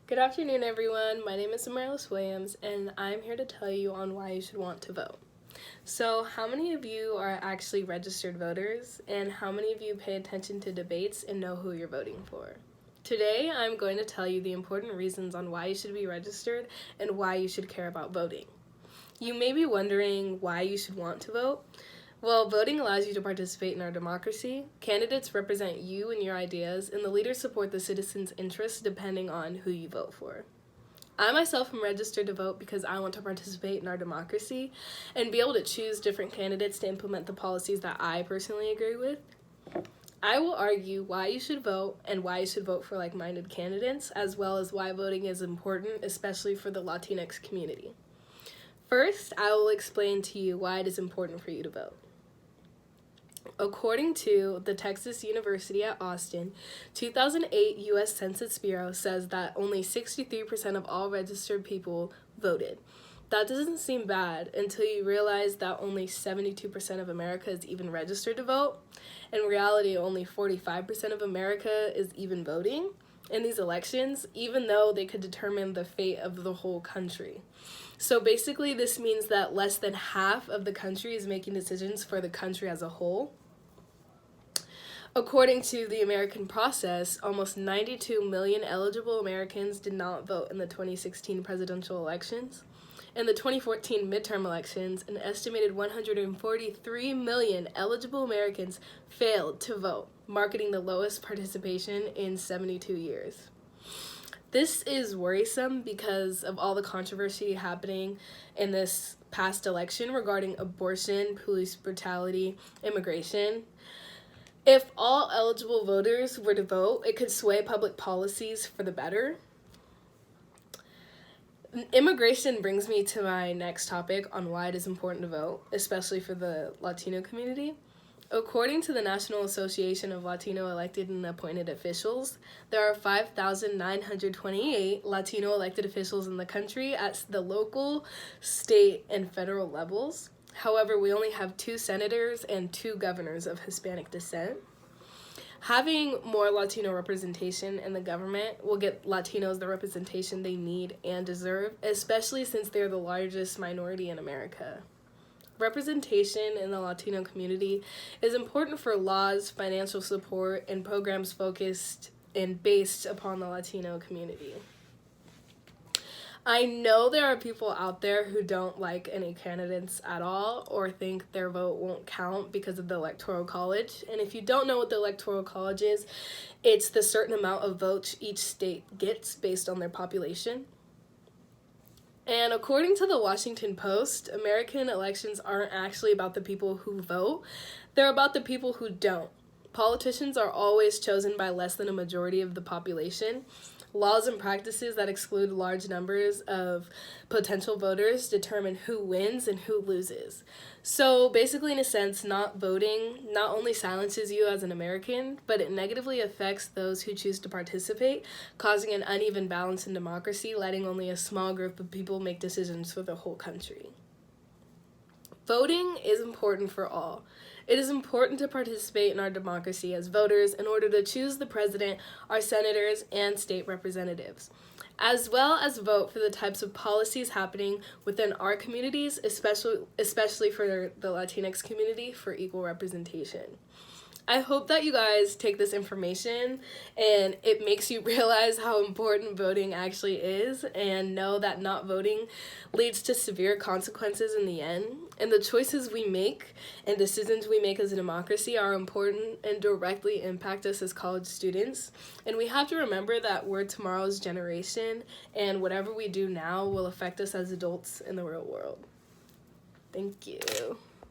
Good afternoon, everyone. My name is Amaris Williams, and I'm here to tell you on why you should want to vote. So, how many of you are actually registered voters, and how many of you pay attention to debates and know who you're voting for? Today, I'm going to tell you the important reasons on why you should be registered and why you should care about voting. You may be wondering why you should want to vote. Well, voting allows you to participate in our democracy. Candidates represent you and your ideas, and the leaders support the citizens' interests depending on who you vote for. I myself am registered to vote because I want to participate in our democracy and be able to choose different candidates to implement the policies that I personally agree with. I will argue why you should vote and why you should vote for like-minded candidates, as well as why voting is important, especially for the Latinx community. First, I will explain to you why it is important for you to vote. According to the Texas University at Austin, 2008 U.S. Census Bureau says that only 63% of all registered people voted. That doesn't seem bad until you realize that only 72% of America is even registered to vote. In reality, only 45% of America is even voting in these elections, even though they could determine the fate of the whole country. So basically, this means that less than half of the country is making decisions for the country as a whole. According to the American Process, almost 92 million eligible Americans did not vote in the 2016 presidential elections. In the 2014 midterm elections, an estimated 143 million eligible Americans failed to vote, marking the lowest participation in 72 years. This is worrisome because of all the controversy happening in this past election regarding abortion, police brutality, immigration. If all eligible voters were to vote, it could sway public policies for the better. Immigration brings me to my next topic on why it is important to vote, especially for the Latino community. According to the National Association of Latino Elected and Appointed Officials, there are 5,928 Latino elected officials in the country at the local, state, and federal levels. However, we only have 2 senators and 2 governors of Hispanic descent. Having more Latino representation in the government will get Latinos the representation they need and deserve, especially since they're the largest minority in America. Representation in the Latino community is important for laws, financial support, and programs focused and based upon the Latino community. I know there are people out there who don't like any candidates at all or think their vote won't count because of the Electoral College. And if you don't know what the Electoral College is, it's the certain amount of votes each state gets based on their population. And according to the Washington Post, American elections aren't actually about the people who vote, they're about the people who don't. Politicians are always chosen by less than a majority of the population. Laws and practices that exclude large numbers of potential voters determine who wins and who loses. So basically, in a sense, not voting not only silences you as an American, but it negatively affects those who choose to participate, causing an uneven balance in democracy, letting only a small group of people make decisions for the whole country. Voting is important for all. It is important to participate in our democracy as voters in order to choose the president, our senators, and state representatives, as well as vote for the types of policies happening within our communities, especially for the Latinx community, for equal representation. I hope that you guys take this information and it makes you realize how important voting actually is and know that not voting leads to severe consequences in the end. And the choices we make and decisions we make as a democracy are important and directly impact us as college students. And we have to remember that we're tomorrow's generation and whatever we do now will affect us as adults in the real world. Thank you.